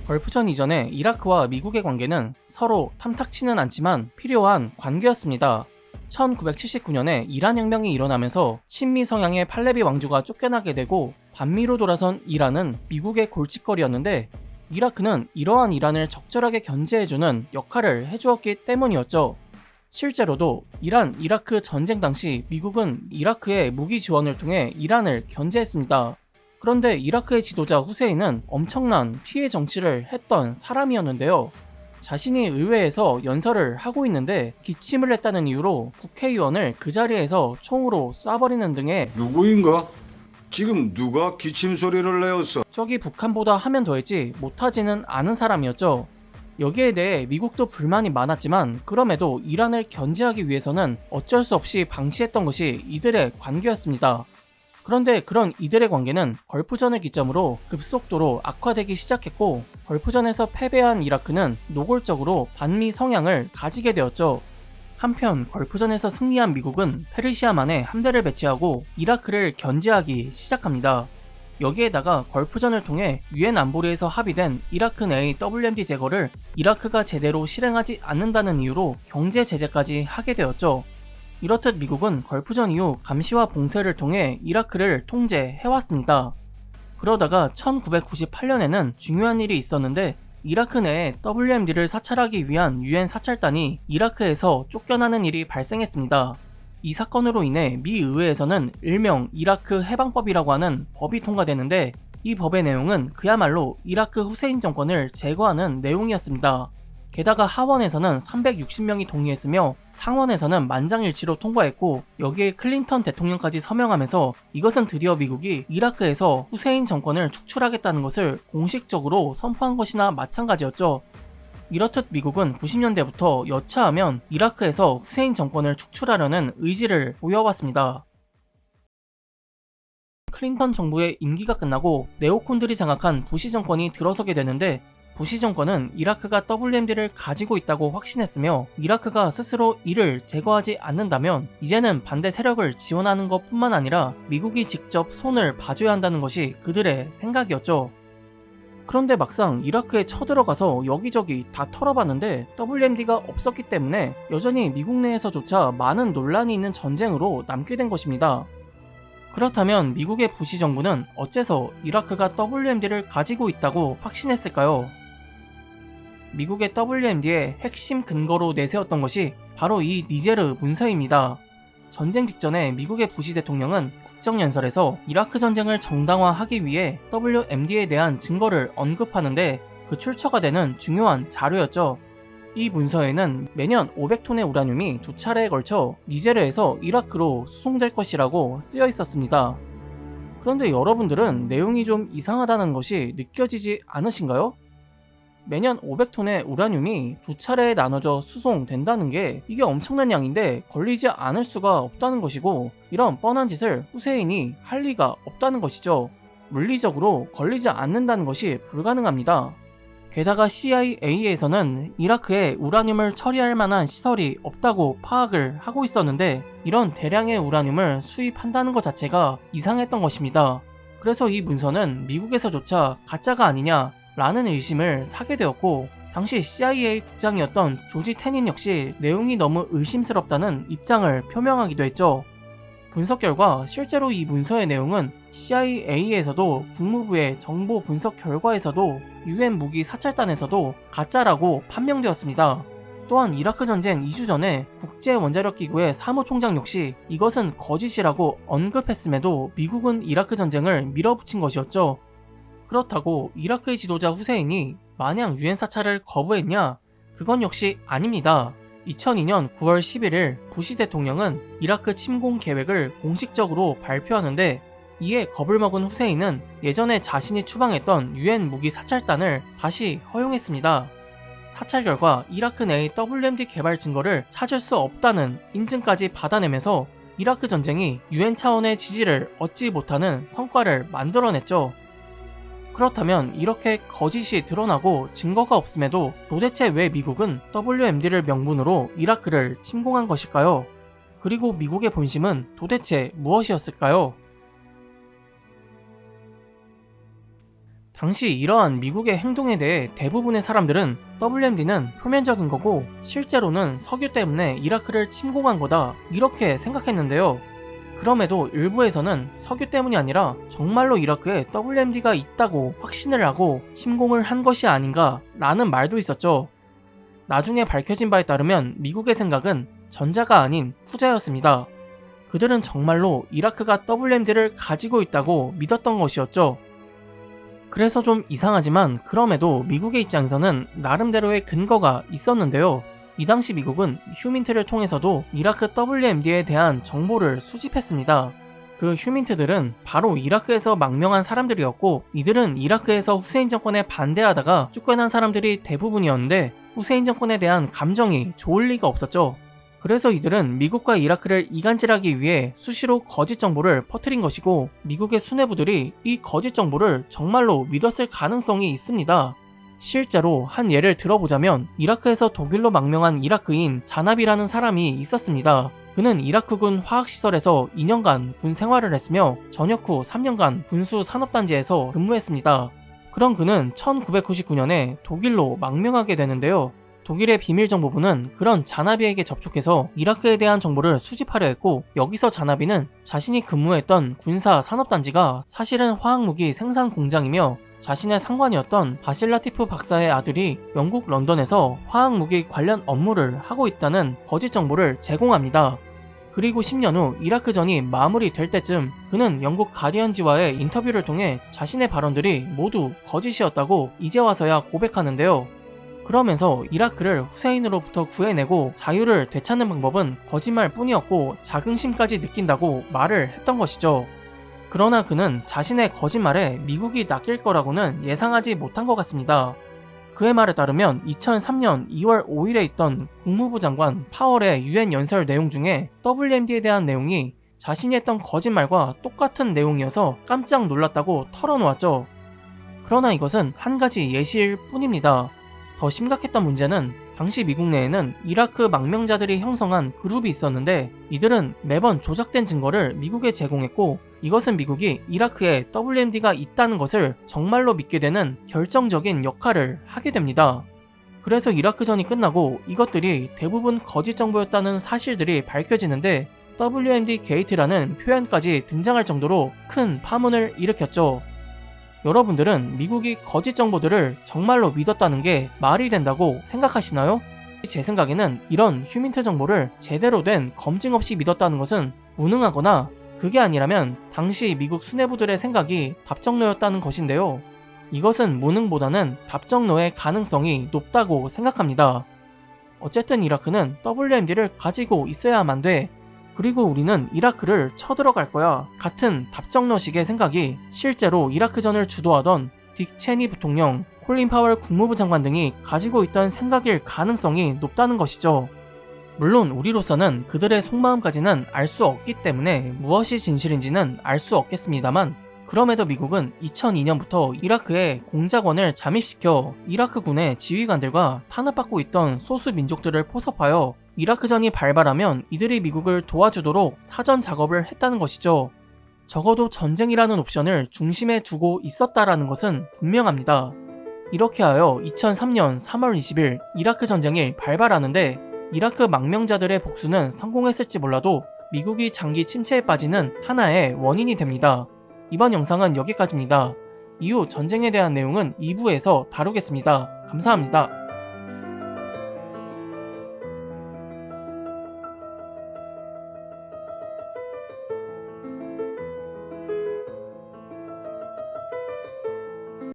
걸프전 이전에 이라크와 미국의 관계는 서로 탐탁치는 않지만 필요한 관계였습니다. 1979년에 이란 혁명이 일어나면서 친미 성향의 팔레비 왕조가 쫓겨나게 되고 반미로 돌아선 이란은 미국의 골칫거리였는데, 이라크는 이러한 이란을 적절하게 견제해주는 역할을 해주었기 때문이었죠. 실제로도 이란 이라크 전쟁 당시 미국은 이라크의 무기 지원을 통해 이란을 견제했습니다. 그런데 이라크의 지도자 후세인은 엄청난 피해 정치를 했던 사람이었는데요. 자신이 의회에서 연설을 하고 있는데 기침을 했다는 이유로 국회의원을 그 자리에서 총으로 쏴버리는 등의 누구인가? 지금 누가 기침 소리를 내었어? 저기 북한보다 하면 더했지 못하지는 않은 사람이었죠. 여기에 대해 미국도 불만이 많았지만 그럼에도 이란을 견제하기 위해서는 어쩔 수 없이 방치했던 것이 이들의 관계였습니다. 그런데 그런 이들의 관계는 걸프전을 기점으로 급속도로 악화되기 시작했고, 걸프전에서 패배한 이라크는 노골적으로 반미 성향을 가지게 되었죠. 한편 걸프전에서 승리한 미국은 페르시아만에 함대를 배치하고 이라크를 견제하기 시작합니다. 여기에다가 걸프전을 통해 유엔 안보리에서 합의된 이라크 내의 WMD 제거를 이라크가 제대로 실행하지 않는다는 이유로 경제 제재까지 하게 되었죠. 이렇듯 미국은 걸프전 이후 감시와 봉쇄를 통해 이라크를 통제해왔습니다. 그러다가 1998년에는 중요한 일이 있었는데, 이라크 내에 WMD를 사찰하기 위한 유엔 사찰단이 이라크에서 쫓겨나는 일이 발생했습니다. 이 사건으로 인해 미 의회에서는 일명 이라크 해방법이라고 하는 법이 통과되는데, 이 법의 내용은 그야말로 이라크 후세인 정권을 제거하는 내용이었습니다. 게다가 하원에서는 360명이 동의했으며 상원에서는 만장일치로 통과했고, 여기에 클린턴 대통령까지 서명하면서 이것은 드디어 미국이 이라크에서 후세인 정권을 축출하겠다는 것을 공식적으로 선포한 것이나 마찬가지였죠. 이렇듯 미국은 90년대부터 여차하면 이라크에서 후세인 정권을 축출하려는 의지를 보여왔습니다. 클린턴 정부의 임기가 끝나고 네오콘들이 장악한 부시 정권이 들어서게 되는데, 부시 정권은 이라크가 WMD를 가지고 있다고 확신했으며, 이라크가 스스로 이를 제거하지 않는다면 이제는 반대 세력을 지원하는 것뿐만 아니라 미국이 직접 손을 봐줘야 한다는 것이 그들의 생각이었죠. 그런데 막상 이라크에 쳐들어가서 여기저기 다 털어봤는데 WMD가 없었기 때문에 여전히 미국 내에서조차 많은 논란이 있는 전쟁으로 남게 된 것입니다. 그렇다면 미국의 부시 정부는 어째서 이라크가 WMD를 가지고 있다고 확신했을까요? 미국의 WMD의 핵심 근거로 내세웠던 것이 바로 이 니제르 문서입니다. 전쟁 직전에 미국의 부시 대통령은 국정연설에서 이라크 전쟁을 정당화하기 위해 WMD에 대한 증거를 언급하는데 그 출처가 되는 중요한 자료였죠. 이 문서에는 매년 500톤의 우라늄이 2차례에 걸쳐 니제르에서 이라크로 수송될 것이라고 쓰여 있었습니다. 그런데 여러분들은 내용이 좀 이상하다는 것이 느껴지지 않으신가요? 매년 500톤의 우라늄이 2차례에 나눠져 수송된다는 게 이게 엄청난 양인데 걸리지 않을 수가 없다는 것이고, 이런 뻔한 짓을 후세인이 할 리가 없다는 것이죠. 물리적으로 걸리지 않는다는 것이 불가능합니다. 게다가 CIA에서는 이라크에 우라늄을 처리할 만한 시설이 없다고 파악을 하고 있었는데, 이런 대량의 우라늄을 수입한다는 것 자체가 이상했던 것입니다. 그래서 이 문서는 미국에서조차 가짜가 아니냐 라는 의심을 사게 되었고, 당시 CIA 국장이었던 조지 테닌 역시 내용이 너무 의심스럽다는 입장을 표명하기도 했죠. 분석 결과 실제로 이 문서의 내용은 CIA에서도 국무부의 정보 분석 결과에서도 UN 무기 사찰단에서도 가짜라고 판명되었습니다. 또한 이라크 전쟁 2주 전에 국제원자력기구의 사무총장 역시 이것은 거짓이라고 언급했음에도 미국은 이라크 전쟁을 밀어붙인 것이었죠. 그렇다고 이라크의 지도자 후세인이 마냥 유엔 사찰을 거부했냐? 그건 역시 아닙니다. 2002년 9월 11일 부시 대통령은 이라크 침공 계획을 공식적으로 발표하는데, 이에 겁을 먹은 후세인은 예전에 자신이 추방했던 유엔 무기 사찰단을 다시 허용했습니다. 사찰 결과 이라크 내의 WMD 개발 증거를 찾을 수 없다는 인증까지 받아내면서 이라크 전쟁이 유엔 차원의 지지를 얻지 못하는 성과를 만들어냈죠. 그렇다면 이렇게 거짓이 드러나고 증거가 없음에도 도대체 왜 미국은 WMD를 명분으로 이라크를 침공한 것일까요? 그리고 미국의 본심은 도대체 무엇이었을까요? 당시 이러한 미국의 행동에 대해 대부분의 사람들은 WMD는 표면적인 거고 실제로는 석유 때문에 이라크를 침공한 거다 이렇게 생각했는데요. 그럼에도 일부에서는 석유 때문이 아니라 정말로 이라크에 WMD가 있다고 확신을 하고 침공을 한 것이 아닌가 라는 말도 있었죠. 나중에 밝혀진 바에 따르면 미국의 생각은 전자가 아닌 후자였습니다. 그들은 정말로 이라크가 WMD를 가지고 있다고 믿었던 것이었죠. 그래서 좀 이상하지만 그럼에도 미국의 입장에서는 나름대로의 근거가 있었는데요. 이 당시 미국은 휴민트를 통해서도 이라크 WMD에 대한 정보를 수집했습니다. 그 휴민트들은 바로 이라크에서 망명한 사람들이었고 이들은 이라크에서 후세인 정권에 반대하다가 쫓겨난 사람들이 대부분이었는데 후세인 정권에 대한 감정이 좋을 리가 없었죠. 그래서 이들은 미국과 이라크를 이간질하기 위해 수시로 거짓 정보를 퍼뜨린 것이고 미국의 수뇌부들이 이 거짓 정보를 정말로 믿었을 가능성이 있습니다. 실제로 한 예를 들어보자면 이라크에서 독일로 망명한 이라크인 자나비라는 사람이 있었습니다. 그는 이라크군 화학시설에서 2년간 군 생활을 했으며 전역 후 3년간 군수 산업단지에서 근무했습니다. 그런 그는 1999년에 독일로 망명하게 되는데요. 독일의 비밀정보부는 그런 자나비에게 접촉해서 이라크에 대한 정보를 수집하려 했고 여기서 자나비는 자신이 근무했던 군사 산업단지가 사실은 화학무기 생산 공장이며 자신의 상관이었던 바실라티프 박사의 아들이 영국 런던에서 화학무기 관련 업무를 하고 있다는 거짓 정보를 제공합니다. 그리고 10년 후 이라크전이 마무리될 때쯤 그는 영국 가디언지와의 인터뷰를 통해 자신의 발언들이 모두 거짓이었다고 이제 와서야 고백하는데요. 그러면서 이라크를 후세인으로부터 구해내고 자유를 되찾는 방법은 거짓말뿐이었고 자긍심까지 느낀다고 말을 했던 것이죠. 그러나 그는 자신의 거짓말에 미국이 낚일 거라고는 예상하지 못한 것 같습니다. 그의 말에 따르면 2003년 2월 5일에 있던 국무부 장관 파월의 UN 연설 내용 중에 WMD에 대한 내용이 자신이 했던 거짓말과 똑같은 내용이어서 깜짝 놀랐다고 털어놓았죠. 그러나 이것은 한 가지 예시일 뿐입니다. 더 심각했던 문제는 당시 미국 내에는 이라크 망명자들이 형성한 그룹이 있었는데 이들은 매번 조작된 증거를 미국에 제공했고 이것은 미국이 이라크에 WMD가 있다는 것을 정말로 믿게 되는 결정적인 역할을 하게 됩니다. 그래서 이라크전이 끝나고 이것들이 대부분 거짓 정보였다는 사실들이 밝혀지는데 WMD 게이트라는 표현까지 등장할 정도로 큰 파문을 일으켰죠. 여러분들은 미국이 거짓 정보들을 정말로 믿었다는 게 말이 된다고 생각하시나요? 제 생각에는 이런 휴민트 정보를 제대로 된 검증 없이 믿었다는 것은 무능하거나 그게 아니라면 당시 미국 수뇌부들의 생각이 답정너였다는 것인데요. 이것은 무능보다는 답정너의 가능성이 높다고 생각합니다. 어쨌든 이라크는 WMD를 가지고 있어야만 돼. 그리고 우리는 이라크를 쳐들어갈 거야 같은 답정너식의 생각이 실제로 이라크전을 주도하던 딕 체니 부통령, 콜린 파월 국무부 장관 등이 가지고 있던 생각일 가능성이 높다는 것이죠. 물론 우리로서는 그들의 속마음까지는 알 수 없기 때문에 무엇이 진실인지는 알 수 없겠습니다만 그럼에도 미국은 2002년부터 이라크에 공작원을 잠입시켜 이라크 군의 지휘관들과 탄압받고 있던 소수 민족들을 포섭하여 이라크전이 발발하면 이들이 미국을 도와주도록 사전 작업을 했다는 것이죠. 적어도 전쟁이라는 옵션을 중심에 두고 있었다라는 것은 분명합니다. 이렇게 하여 2003년 3월 20일 이라크 전쟁이 발발하는데 이라크 망명자들의 복수는 성공했을지 몰라도 미국이 장기 침체에 빠지는 하나의 원인이 됩니다. 이번 영상은 여기까지입니다. 이후 전쟁에 대한 내용은 2부에서 다루겠습니다. 감사합니다.